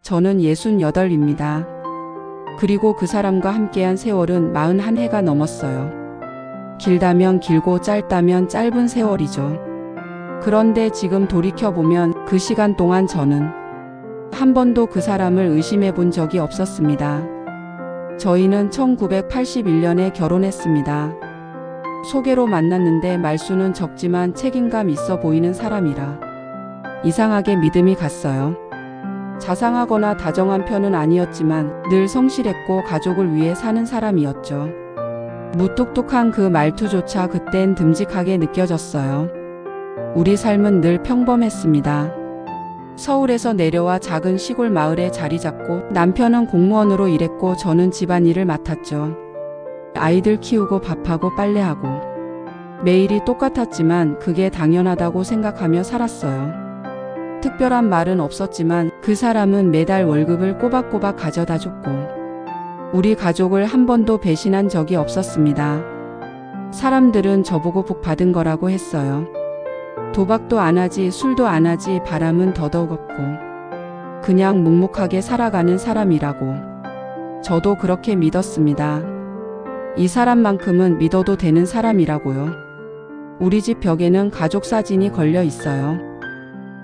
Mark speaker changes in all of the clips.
Speaker 1: 저는 68입니다. 그리고 그 사람과 함께한 세월은 41해가 넘었어요. 길다면 길고 짧다면 짧은 세월이죠. 그런데 지금 돌이켜보면 그 시간 동안 저는 한 번도 그 사람을 의심해 본 적이 없었습니다. 저희는 1981년에 결혼했습니다. 소개로 만났는데 말수는 적지만 책임감 있어 보이는 사람이라 이상하게 믿음이 갔어요. 자상하거나 다정한 편은 아니었지만 늘 성실했고 가족을 위해 사는 사람이었죠. 무뚝뚝한 그 말투조차 그땐 듬직하게 느껴졌어요. 우리 삶은 늘 평범했습니다. 서울에서 내려와 작은 시골 마을에 자리 잡고 남편은 공무원으로 일했고 저는 집안일을 맡았죠. 아이들 키우고 밥하고 빨래하고 매일이 똑같았지만 그게 당연하다고 생각하며 살았어요. 특별한 말은 없었지만 그 사람은 매달 월급을 꼬박꼬박 가져다 줬고 우리 가족을 한 번도 배신한 적이 없었습니다. 사람들은 저보고 복 받은 거라고 했어요. 도박도 안 하지 술도 안 하지 바람은 더더욱 없고 그냥 묵묵하게 살아가는 사람이라고 저도 그렇게 믿었습니다. 이 사람만큼은 믿어도 되는 사람이라고요. 우리 집 벽에는 가족 사진이 걸려 있어요.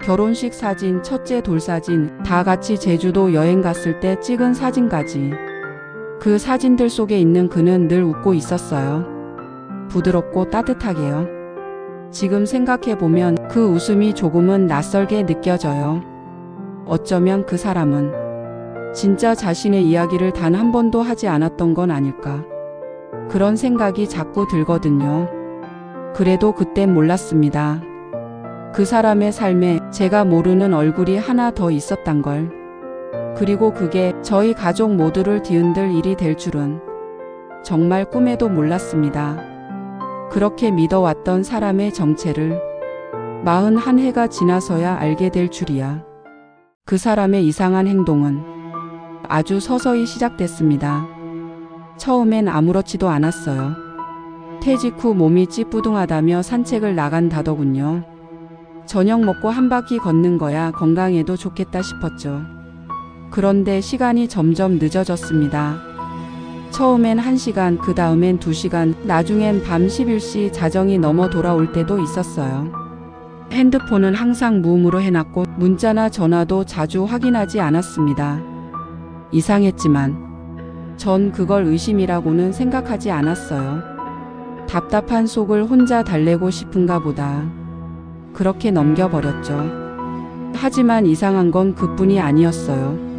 Speaker 1: 결혼식 사진, 첫째 돌사진, 다 같이 제주도 여행 갔을 때 찍은 사진까지. 그 사진들 속에 있는 그는 늘 웃고 있었어요. 부드럽고 따뜻하게요. 지금 생각해보면 그 웃음이 조금은 낯설게 느껴져요. 어쩌면 그 사람은 진짜 자신의 이야기를 단 한 번도 하지 않았던 건 아닐까. 그런 생각이 자꾸 들거든요. 그래도 그땐 몰랐습니다. 그 사람의 삶에 제가 모르는 얼굴이 하나 더 있었단 걸. 그리고 그게 저희 가족 모두를 뒤흔들 일이 될 줄은 정말 꿈에도 몰랐습니다. 그렇게 믿어왔던 사람의 정체를 41해가 지나서야 알게 될 줄이야. 그 사람의 이상한 행동은 아주 서서히 시작됐습니다. 처음엔 아무렇지도 않았어요. 퇴직 후 몸이 찌뿌둥하다며 산책을 나간다더군요. 저녁 먹고 한 바퀴 걷는 거야 건강에도 좋겠다 싶었죠. 그런데 시간이 점점 늦어졌습니다. 처음엔 1시간, 그 다음엔 2시간, 나중엔 밤 11시 자정이 넘어 돌아올 때도 있었어요. 핸드폰은 항상 무음으로 해놨고 문자나 전화도 자주 확인하지 않았습니다. 이상했지만 전 그걸 의심이라고는 생각하지 않았어요. 답답한 속을 혼자 달래고 싶은가 보다. 그렇게 넘겨버렸죠. 하지만 이상한 건 그뿐이 아니었어요.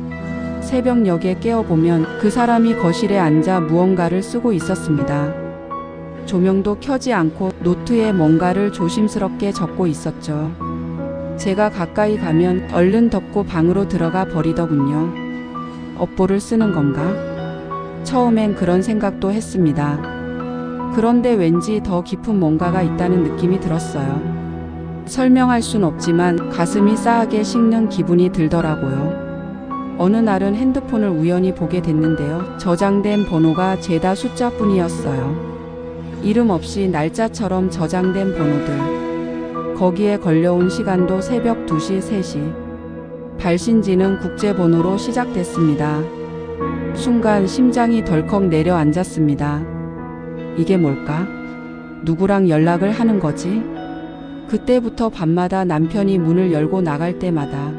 Speaker 1: 새벽녘에 깨어보면 그 사람이 거실에 앉아 무언가를 쓰고 있었습니다. 조명도 켜지 않고 노트에 뭔가를 조심스럽게 적고 있었죠. 제가 가까이 가면 얼른 덮고 방으로 들어가 버리더군요. 업보를 쓰는 건가? 처음엔 그런 생각도 했습니다. 그런데 왠지 더 깊은 뭔가가 있다는 느낌이 들었어요. 설명할 순 없지만 가슴이 싸하게 식는 기분이 들더라고요. 어느 날은 핸드폰을 우연히 보게 됐는데요. 저장된 번호가 죄다 숫자뿐이었어요. 이름 없이 날짜처럼 저장된 번호들. 거기에 걸려온 시간도 새벽 2시, 3시. 발신지는 국제번호로 시작됐습니다. 순간 심장이 덜컥 내려앉았습니다. 이게 뭘까? 누구랑 연락을 하는 거지? 그때부터 밤마다 남편이 문을 열고 나갈 때마다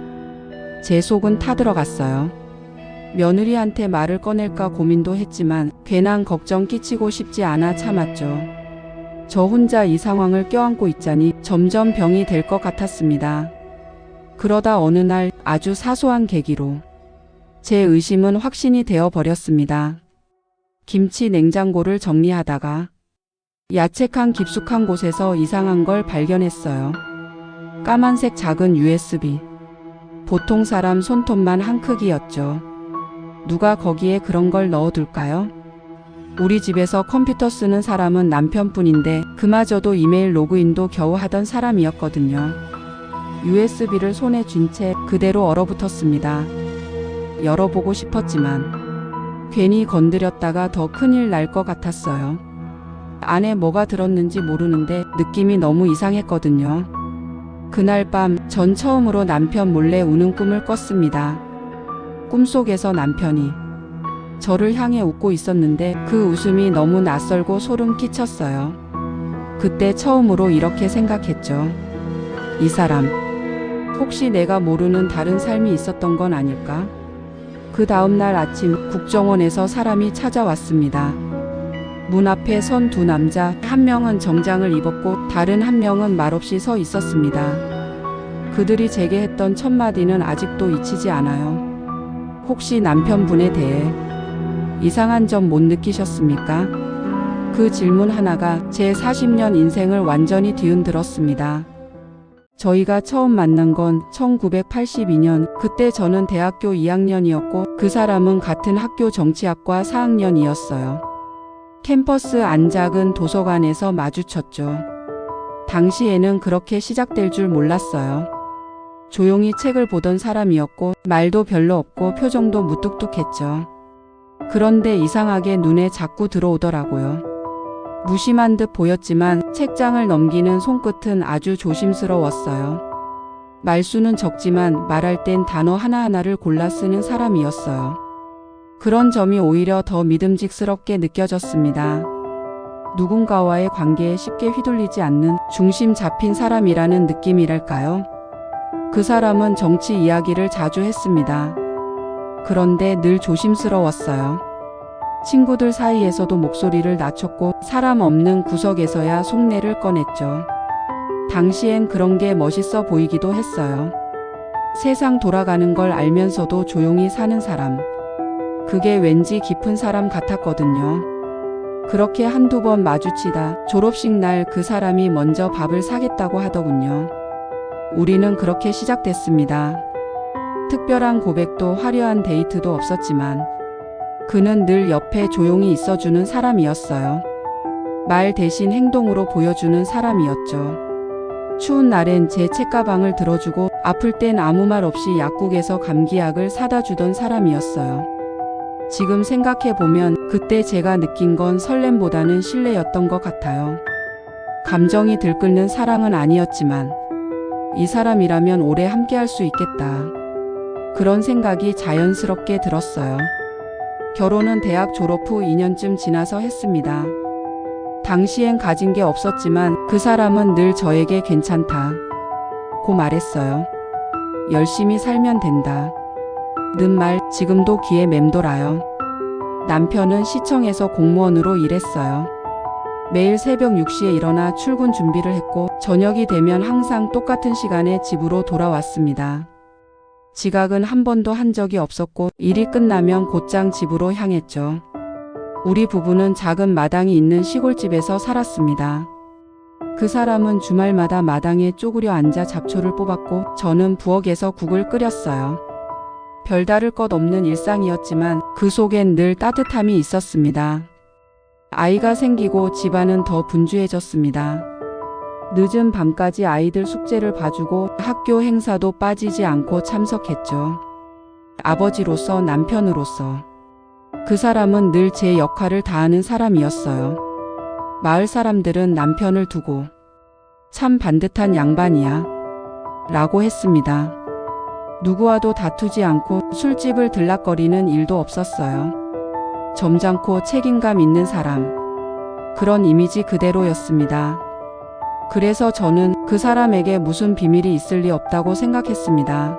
Speaker 1: 제 속은 타들어갔어요. 며느리한테 말을 꺼낼까 고민도 했지만 괜한 걱정 끼치고 싶지 않아 참았죠. 저 혼자 이 상황을 껴안고 있자니 점점 병이 될 것 같았습니다. 그러다 어느 날 아주 사소한 계기로 제 의심은 확신이 되어 버렸습니다. 김치 냉장고를 정리하다가 야채칸 깊숙한 곳에서 이상한 걸 발견했어요. 까만색 작은 USB. 보통 사람 손톱만 한 크기였죠. 누가 거기에 그런 걸 넣어둘까요? 우리 집에서 컴퓨터 쓰는 사람은 남편뿐인데 그마저도 이메일 로그인도 겨우 하던 사람이었거든요. USB를 손에 쥔 채 그대로 얼어붙었습니다. 열어보고 싶었지만 괜히 건드렸다가 더 큰일 날 것 같았어요. 안에 뭐가 들었는지 모르는데 느낌이 너무 이상했거든요. 그날 밤 전 처음으로 남편 몰래 우는 꿈을 꿨습니다. 꿈속에서 남편이 저를 향해 웃고 있었는데 그 웃음이 너무 낯설고 소름 끼쳤어요. 그때 처음으로 이렇게 생각했죠. 이 사람, 혹시 내가 모르는 다른 삶이 있었던 건 아닐까? 그 다음날 아침 국정원에서 사람이 찾아왔습니다. 문 앞에 선 두 남자, 한 명은 정장을 입었고 다른 한 명은 말없이 서 있었습니다. 그들이 제게 했던 첫 마디는 아직도 잊히지 않아요. 혹시 남편분에 대해 이상한 점 못 느끼셨습니까? 그 질문 하나가 제 40년 인생을 완전히 뒤흔들었습니다. 저희가 처음 만난 건 1982년, 그때 저는 대학교 2학년이었고 그 사람은 같은 학교 정치학과 4학년이었어요. 캠퍼스 안 작은 도서관에서 마주쳤죠. 당시에는 그렇게 시작될 줄 몰랐어요. 조용히 책을 보던 사람이었고 말도 별로 없고 표정도 무뚝뚝했죠. 그런데 이상하게 눈에 자꾸 들어오더라고요. 무심한 듯 보였지만 책장을 넘기는 손끝은 아주 조심스러웠어요. 말수는 적지만 말할 땐 단어 하나하나를 골라 쓰는 사람이었어요. 그런 점이 오히려 더 믿음직스럽게 느껴졌습니다. 누군가와의 관계에 쉽게 휘둘리지 않는 중심 잡힌 사람이라는 느낌이랄까요? 그 사람은 정치 이야기를 자주 했습니다. 그런데 늘 조심스러웠어요. 친구들 사이에서도 목소리를 낮췄고 사람 없는 구석에서야 속내를 꺼냈죠. 당시엔 그런 게 멋있어 보이기도 했어요. 세상 돌아가는 걸 알면서도 조용히 사는 사람. 그게 왠지 깊은 사람 같았거든요. 그렇게 한두 번 마주치다 졸업식 날 그 사람이 먼저 밥을 사겠다고 하더군요. 우리는 그렇게 시작됐습니다. 특별한 고백도 화려한 데이트도 없었지만 그는 늘 옆에 조용히 있어주는 사람이었어요. 말 대신 행동으로 보여주는 사람이었죠. 추운 날엔 제 책가방을 들어주고 아플 땐 아무 말 없이 약국에서 감기약을 사다 주던 사람이었어요. 지금 생각해보면 그때 제가 느낀 건 설렘보다는 신뢰였던 것 같아요. 감정이 들끓는 사랑은 아니었지만 이 사람이라면 오래 함께할 수 있겠다. 그런 생각이 자연스럽게 들었어요. 결혼은 대학 졸업 후 2년쯤 지나서 했습니다. 당시엔 가진 게 없었지만 그 사람은 늘 저에게 괜찮다고 말했어요. 열심히 살면 된다. 는 말 지금도 귀에 맴돌아요. 남편은 시청에서 공무원으로 일했어요. 매일 새벽 6시에 일어나 출근 준비를 했고 저녁이 되면 항상 똑같은 시간에 집으로 돌아왔습니다. 지각은 한 번도 한 적이 없었고 일이 끝나면 곧장 집으로 향했죠. 우리 부부는 작은 마당이 있는 시골집에서 살았습니다. 그 사람은 주말마다 마당에 쪼그려 앉아 잡초를 뽑았고 저는 부엌에서 국을 끓였어요. 별다를 것 없는 일상이었지만 그 속엔 늘 따뜻함이 있었습니다. 아이가 생기고 집안은 더 분주해졌습니다. 늦은 밤까지 아이들 숙제를 봐주고 학교 행사도 빠지지 않고 참석했죠. 아버지로서 남편으로서 그 사람은 늘 제 역할을 다하는 사람이었어요. 마을 사람들은 남편을 두고 참 반듯한 양반이야 라고 했습니다. 누구와도 다투지 않고 술집을 들락거리는 일도 없었어요. 점잖고 책임감 있는 사람. 그런 이미지 그대로였습니다. 그래서 저는 그 사람에게 무슨 비밀이 있을 리 없다고 생각했습니다.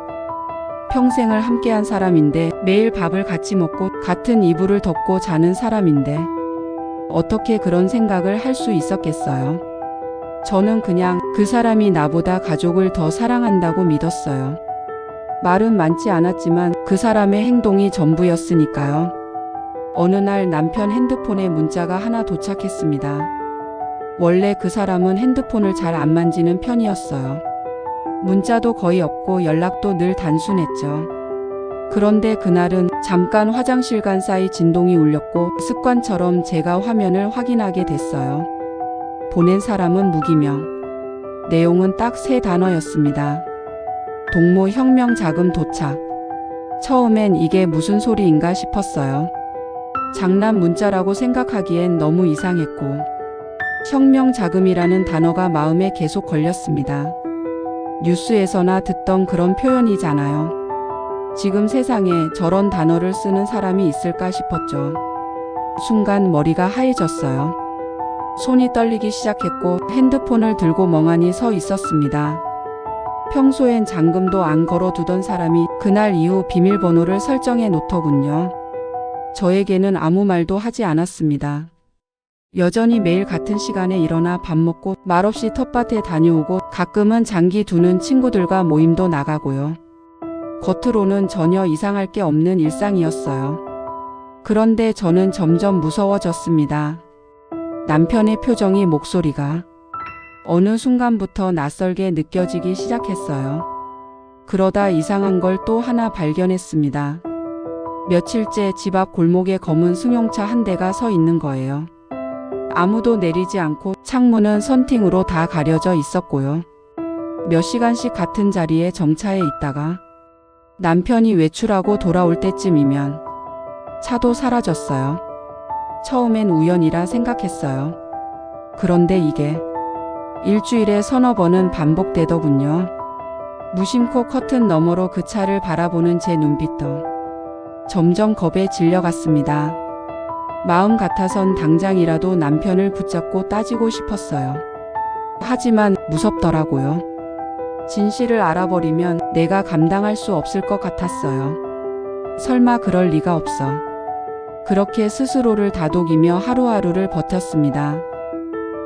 Speaker 1: 평생을 함께한 사람인데 매일 밥을 같이 먹고 같은 이불을 덮고 자는 사람인데 어떻게 그런 생각을 할 수 있었겠어요? 저는 그냥 그 사람이 나보다 가족을 더 사랑한다고 믿었어요. 말은 많지 않았지만 그 사람의 행동이 전부였으니까요. 어느 날 남편 핸드폰에 문자가 하나 도착했습니다. 원래 그 사람은 핸드폰을 잘 안 만지는 편이었어요. 문자도 거의 없고 연락도 늘 단순했죠. 그런데 그날은 잠깐 화장실 간 사이 진동이 울렸고 습관처럼 제가 화면을 확인하게 됐어요. 보낸 사람은 무기명. 내용은 딱 3단어였습니다. 동무 혁명 자금 도착. 처음엔 이게 무슨 소리인가 싶었어요. 장난 문자라고 생각하기엔 너무 이상했고 혁명 자금이라는 단어가 마음에 계속 걸렸습니다. 뉴스에서나 듣던 그런 표현이잖아요. 지금 세상에 저런 단어를 쓰는 사람이 있을까 싶었죠. 순간 머리가 하얘졌어요. 손이 떨리기 시작했고 핸드폰을 들고 멍하니 서 있었습니다. 평소엔 잠금도 안 걸어두던 사람이 그날 이후 비밀번호를 설정해 놓더군요. 저에게는 아무 말도 하지 않았습니다. 여전히 매일 같은 시간에 일어나 밥 먹고 말없이 텃밭에 다녀오고 가끔은 장기 두는 친구들과 모임도 나가고요. 겉으로는 전혀 이상할 게 없는 일상이었어요. 그런데 저는 점점 무서워졌습니다. 남편의 표정이, 목소리가 어느 순간부터 낯설게 느껴지기 시작했어요. 그러다 이상한 걸 또 하나 발견했습니다. 며칠째 집 앞 골목에 검은 승용차 한 대가 서 있는 거예요. 아무도 내리지 않고 창문은 선팅으로 다 가려져 있었고요. 몇 시간씩 같은 자리에 정차해 있다가 남편이 외출하고 돌아올 때쯤이면 차도 사라졌어요. 처음엔 우연이라 생각했어요. 그런데 이게 일주일에 서너 번은 반복되더군요. 무심코 커튼 너머로 그 차를 바라보는 제 눈빛도 점점 겁에 질려갔습니다. 마음 같아선 당장이라도 남편을 붙잡고 따지고 싶었어요. 하지만 무섭더라고요. 진실을 알아버리면 내가 감당할 수 없을 것 같았어요. 설마 그럴 리가 없어. 그렇게 스스로를 다독이며 하루하루를 버텼습니다.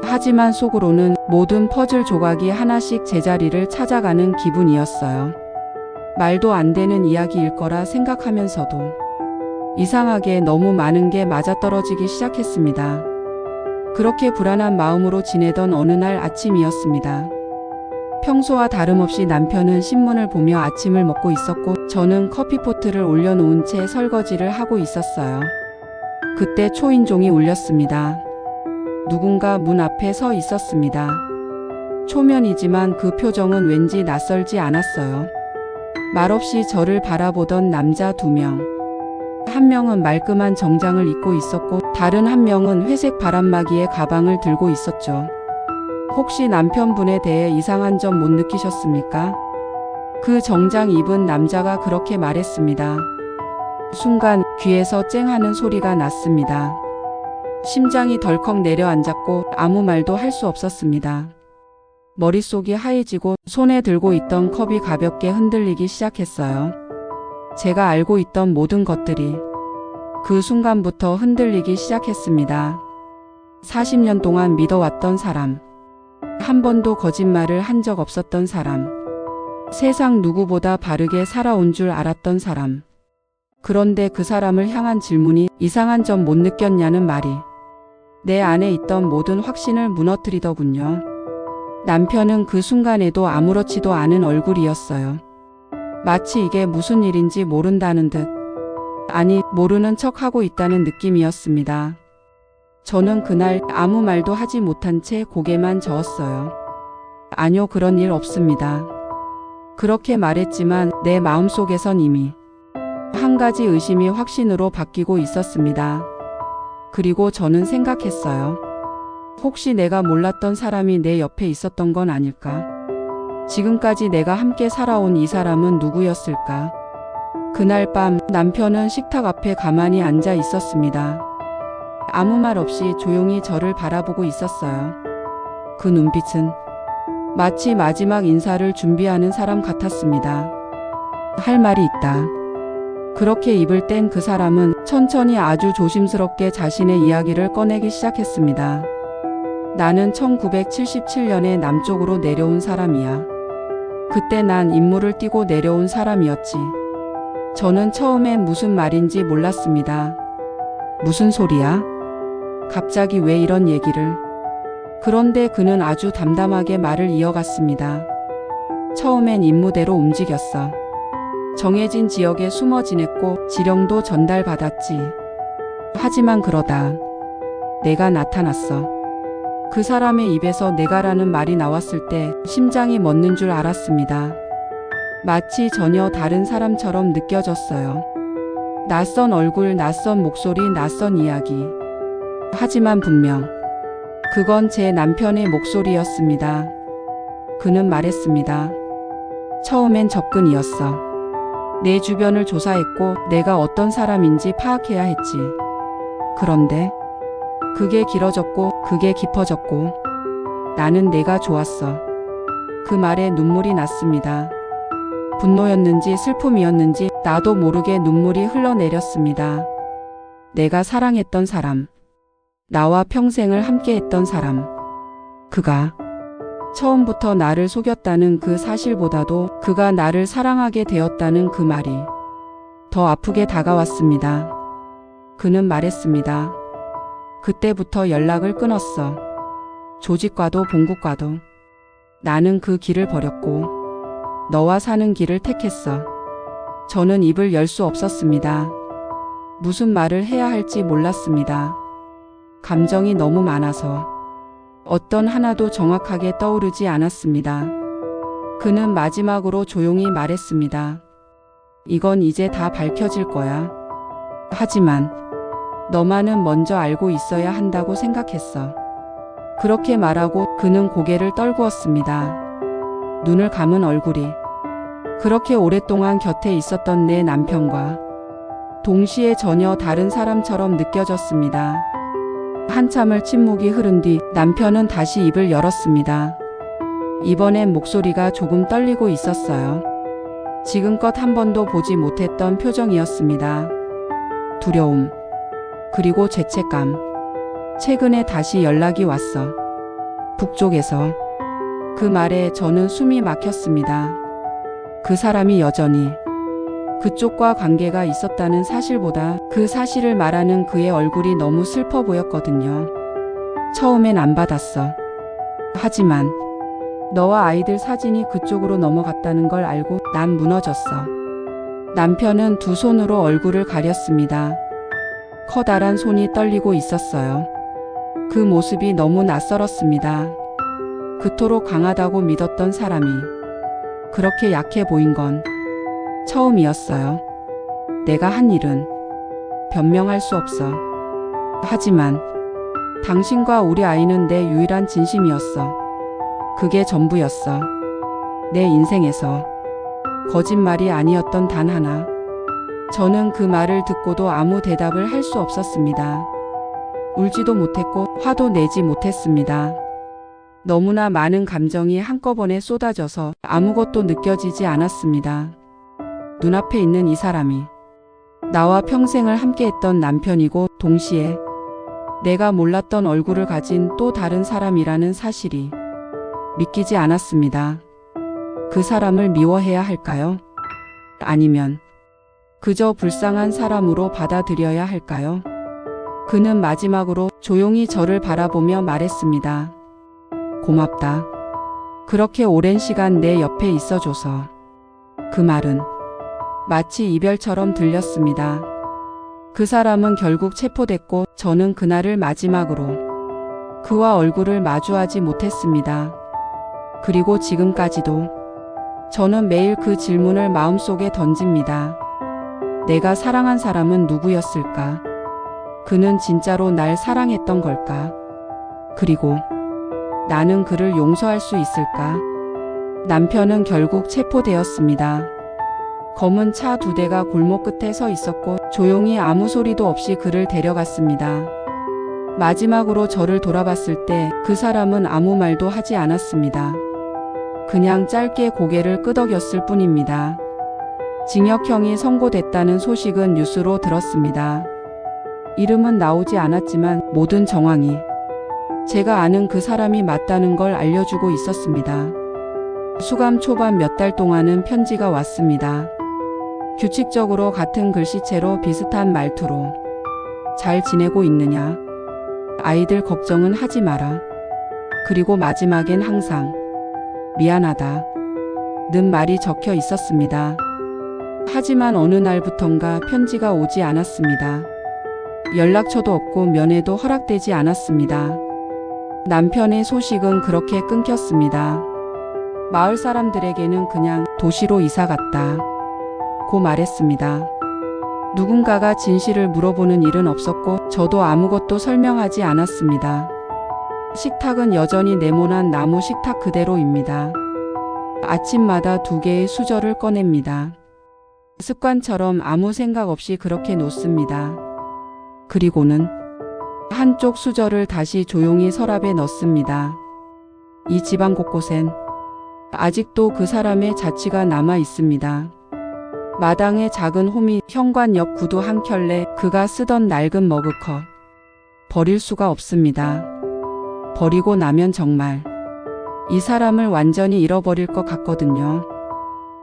Speaker 1: 하지만 속으로는 모든 퍼즐 조각이 하나씩 제자리를 찾아가는 기분이었어요. 말도 안 되는 이야기일 거라 생각하면서도 이상하게 너무 많은 게 맞아떨어지기 시작했습니다. 그렇게 불안한 마음으로 지내던 어느 날 아침이었습니다. 평소와 다름없이 남편은 신문을 보며 아침을 먹고 있었고 저는 커피포트를 올려놓은 채 설거지를 하고 있었어요. 그때 초인종이 울렸습니다. 누군가 문 앞에 서 있었습니다. 초면이지만 그 표정은 왠지 낯설지 않았어요. 말없이 저를 바라보던 남자 2명. 한 명은 말끔한 정장을 입고 있었고 다른 한 명은 회색 바람막이에 가방을 들고 있었죠. 혹시 남편분에 대해 이상한 점 못 느끼셨습니까? 그 정장 입은 남자가 그렇게 말했습니다. 순간 귀에서 쨍 하는 소리가 났습니다. 심장이 덜컥 내려앉았고 아무 말도 할 수 없었습니다. 머릿속이 하얘지고 손에 들고 있던 컵이 가볍게 흔들리기 시작했어요. 제가 알고 있던 모든 것들이 그 순간부터 흔들리기 시작했습니다. 40년 동안 믿어왔던 사람, 한 번도 거짓말을 한 적 없었던 사람, 세상 누구보다 바르게 살아온 줄 알았던 사람. 그런데 그 사람을 향한 질문이 이상한 점 못 느꼈냐는 말이 내 안에 있던 모든 확신을 무너뜨리더군요. 남편은 그 순간에도 아무렇지도 않은 얼굴이었어요. 마치 이게 무슨 일인지 모른다는 듯, 아니 모르는 척하고 있다는 느낌이었습니다. 저는 그날 아무 말도 하지 못한 채 고개만 저었어요. 아니요, 그런 일 없습니다. 그렇게 말했지만 내 마음속에선 이미 한 가지 의심이 확신으로 바뀌고 있었습니다. 그리고 저는 생각했어요. 혹시 내가 몰랐던 사람이 내 옆에 있었던 건 아닐까? 지금까지 내가 함께 살아온 이 사람은 누구였을까? 그날 밤 남편은 식탁 앞에 가만히 앉아 있었습니다. 아무 말 없이 조용히 저를 바라보고 있었어요. 그 눈빛은 마치 마지막 인사를 준비하는 사람 같았습니다. 할 말이 있다. 그렇게 입을 뗀 그 사람은 천천히 아주 조심스럽게 자신의 이야기를 꺼내기 시작했습니다. 나는 1977년에 남쪽으로 내려온 사람이야. 그때 난 임무를 띠고 내려온 사람이었지. 저는 처음엔 무슨 말인지 몰랐습니다. 무슨 소리야? 갑자기 왜 이런 얘기를? 그런데 그는 아주 담담하게 말을 이어갔습니다. 처음엔 임무대로 움직였어. 정해진 지역에 숨어 지냈고 지령도 전달받았지. 하지만 그러다 내가 나타났어. 그 사람의 입에서 내가라는 말이 나왔을 때 심장이 멎는 줄 알았습니다. 마치 전혀 다른 사람처럼 느껴졌어요. 낯선 얼굴, 낯선 목소리, 낯선 이야기. 하지만 분명 그건 제 남편의 목소리였습니다. 그는 말했습니다. 처음엔 접근이었어. 내 주변을 조사했고 내가 어떤 사람인지 파악해야 했지. 그런데 그게 길어졌고 그게 깊어졌고 나는 내가 좋았어. 그 말에 눈물이 났습니다. 분노였는지 슬픔이었는지 나도 모르게 눈물이 흘러내렸습니다. 내가 사랑했던 사람, 나와 평생을 함께했던 사람, 그가 처음부터 나를 속였다는 그 사실보다도 그가 나를 사랑하게 되었다는 그 말이 더 아프게 다가왔습니다. 그는 말했습니다. 그때부터 연락을 끊었어. 조직과도 봉국과도. 나는 그 길을 버렸고 너와 사는 길을 택했어. 저는 입을 열 수 없었습니다. 무슨 말을 해야 할지 몰랐습니다. 감정이 너무 많아서 어떤 하나도 정확하게 떠오르지 않았습니다. 그는 마지막으로 조용히 말했습니다. 이건 이제 다 밝혀질 거야. 하지만 너만은 먼저 알고 있어야 한다고 생각했어. 그렇게 말하고 그는 고개를 떨구었습니다. 눈을 감은 얼굴이 그렇게 오랫동안 곁에 있었던 내 남편과 동시에 전혀 다른 사람처럼 느껴졌습니다. 한참을 침묵이 흐른 뒤 남편은 다시 입을 열었습니다. 이번엔 목소리가 조금 떨리고 있었어요. 지금껏 한 번도 보지 못했던 표정이었습니다. 두려움, 그리고 죄책감. 최근에 다시 연락이 왔어. 북쪽에서. 그 말에 저는 숨이 막혔습니다. 그 사람이 여전히 그쪽과 관계가 있었다는 사실보다 그 사실을 말하는 그의 얼굴이 너무 슬퍼 보였거든요. 처음엔 안 받았어. 하지만 너와 아이들 사진이 그쪽으로 넘어갔다는 걸 알고 난 무너졌어. 남편은 두 손으로 얼굴을 가렸습니다. 커다란 손이 떨리고 있었어요. 그 모습이 너무 낯설었습니다. 그토록 강하다고 믿었던 사람이 그렇게 약해 보인 건 처음이었어요. 내가 한 일은 변명할 수 없어. 하지만 당신과 우리 아이는 내 유일한 진심이었어. 그게 전부였어. 내 인생에서 거짓말이 아니었던 단 하나. 저는 그 말을 듣고도 아무 대답을 할 수 없었습니다. 울지도 못했고 화도 내지 못했습니다. 너무나 많은 감정이 한꺼번에 쏟아져서 아무것도 느껴지지 않았습니다. 눈앞에 있는 이 사람이 나와 평생을 함께했던 남편이고 동시에 내가 몰랐던 얼굴을 가진 또 다른 사람이라는 사실이 믿기지 않았습니다. 그 사람을 미워해야 할까요? 아니면 그저 불쌍한 사람으로 받아들여야 할까요? 그는 마지막으로 조용히 저를 바라보며 말했습니다. 고맙다. 그렇게 오랜 시간 내 옆에 있어줘서. 그 말은 마치 이별처럼 들렸습니다. 그 사람은 결국 체포됐고 저는 그날을 마지막으로 그와 얼굴을 마주하지 못했습니다. 그리고 지금까지도 저는 매일 그 질문을 마음속에 던집니다. 내가 사랑한 사람은 누구였을까? 그는 진짜로 날 사랑했던 걸까? 그리고 나는 그를 용서할 수 있을까? 남편은 결국 체포되었습니다. 검은 차 2대가 골목 끝에 서 있었고 조용히 아무 소리도 없이 그를 데려갔습니다. 마지막으로 저를 돌아봤을 때 그 사람은 아무 말도 하지 않았습니다. 그냥 짧게 고개를 끄덕였을 뿐입니다. 징역형이 선고됐다는 소식은 뉴스로 들었습니다. 이름은 나오지 않았지만 모든 정황이 제가 아는 그 사람이 맞다는 걸 알려주고 있었습니다. 수감 초반 몇 달 동안은 편지가 왔습니다. 규칙적으로 같은 글씨체로 비슷한 말투로 잘 지내고 있느냐? 아이들 걱정은 하지 마라. 그리고 마지막엔 항상 미안하다 는 말이 적혀 있었습니다. 하지만 어느 날부턴가 편지가 오지 않았습니다. 연락처도 없고 면회도 허락되지 않았습니다. 남편의 소식은 그렇게 끊겼습니다. 마을 사람들에게는 그냥 도시로 이사 갔다 고 말했습니다. 누군가가 진실을 물어보는 일은 없었고 저도 아무것도 설명하지 않았습니다. 식탁은 여전히 네모난 나무 식탁 그대로입니다. 아침마다 2개의 수저를 꺼냅니다. 습관처럼 아무 생각 없이 그렇게 놓습니다. 그리고는 한쪽 수저를 다시 조용히 서랍에 넣습니다. 이 집안 곳곳엔 아직도 그 사람의 자취가 남아 있습니다. 마당에 작은 호미, 현관 옆 구두 한 켤레, 그가 쓰던 낡은 머그컵. 버릴 수가 없습니다. 버리고 나면 정말 이 사람을 완전히 잃어버릴 것 같거든요.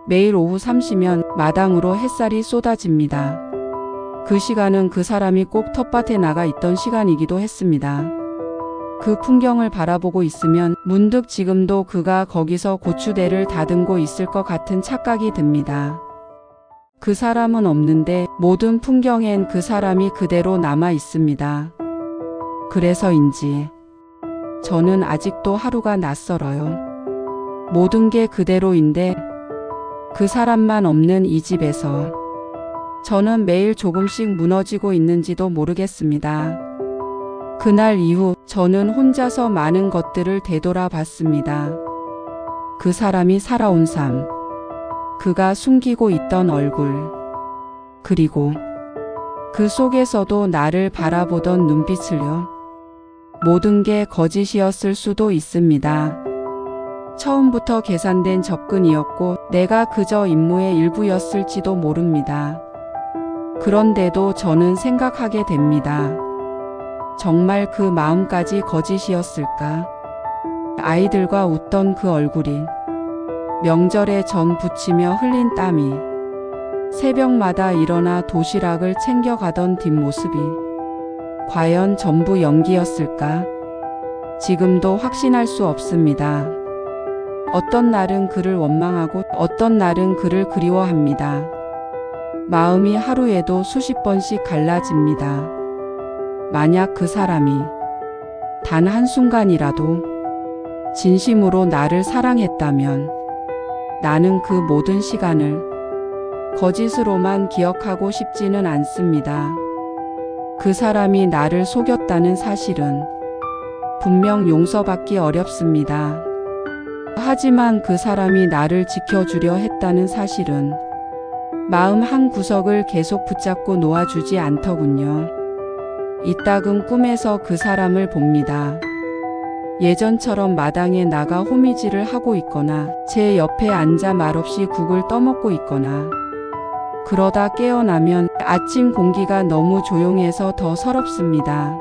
Speaker 1: 매일 오후 3시면 마당으로 햇살이 쏟아집니다. 그 시간은 그 사람이 꼭 텃밭에 나가 있던 시간이기도 했습니다. 그 풍경을 바라보고 있으면 문득 지금도 그가 거기서 고추대를 다듬고 있을 것 같은 착각이 듭니다. 그 사람은 없는데 모든 풍경엔 그 사람이 그대로 남아 있습니다. 그래서인지 저는 아직도 하루가 낯설어요. 모든 게 그대로인데 그 사람만 없는 이 집에서 저는 매일 조금씩 무너지고 있는지도 모르겠습니다. 그날 이후 저는 혼자서 많은 것들을 되돌아봤습니다. 그 사람이 살아온 삶, 그가 숨기고 있던 얼굴, 그리고 그 속에서도 나를 바라보던 눈빛을요. 모든 게 거짓이었을 수도 있습니다. 처음부터 계산된 접근이었고 내가 그저 임무의 일부였을지도 모릅니다. 그런데도 저는 생각하게 됩니다. 정말 그 마음까지 거짓이었을까? 아이들과 웃던 그 얼굴이, 명절에 전 부치며 흘린 땀이, 새벽마다 일어나 도시락을 챙겨가던 뒷모습이 과연 전부 연기였을까? 지금도 확신할 수 없습니다. 어떤 날은 그를 원망하고 어떤 날은 그를 그리워합니다. 마음이 하루에도 수십 번씩 갈라집니다. 만약 그 사람이 단 한순간이라도 진심으로 나를 사랑했다면 나는 그 모든 시간을 거짓으로만 기억하고 싶지는 않습니다. 그 사람이 나를 속였다는 사실은 분명 용서받기 어렵습니다. 하지만 그 사람이 나를 지켜주려 했다는 사실은 마음 한 구석을 계속 붙잡고 놓아주지 않더군요. 이따금 꿈에서 그 사람을 봅니다. 예전처럼 마당에 나가 호미질을 하고 있거나 제 옆에 앉아 말없이 국을 떠먹고 있거나, 그러다 깨어나면 아침 공기가 너무 조용해서 더 서럽습니다.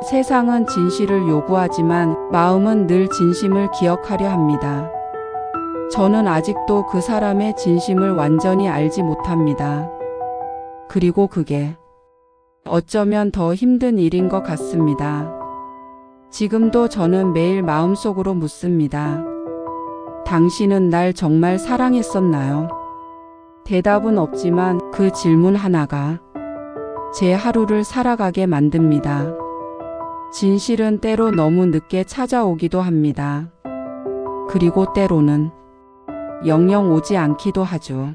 Speaker 1: 세상은 진실을 요구하지만 마음은 늘 진심을 기억하려 합니다. 저는 아직도 그 사람의 진심을 완전히 알지 못합니다. 그리고 그게 어쩌면 더 힘든 일인 것 같습니다. 지금도 저는 매일 마음속으로 묻습니다. 당신은 날 정말 사랑했었나요? 대답은 없지만 그 질문 하나가 제 하루를 살아가게 만듭니다. 진실은 때로 너무 늦게 찾아오기도 합니다. 그리고 때로는 영영 오지 않기도 하죠.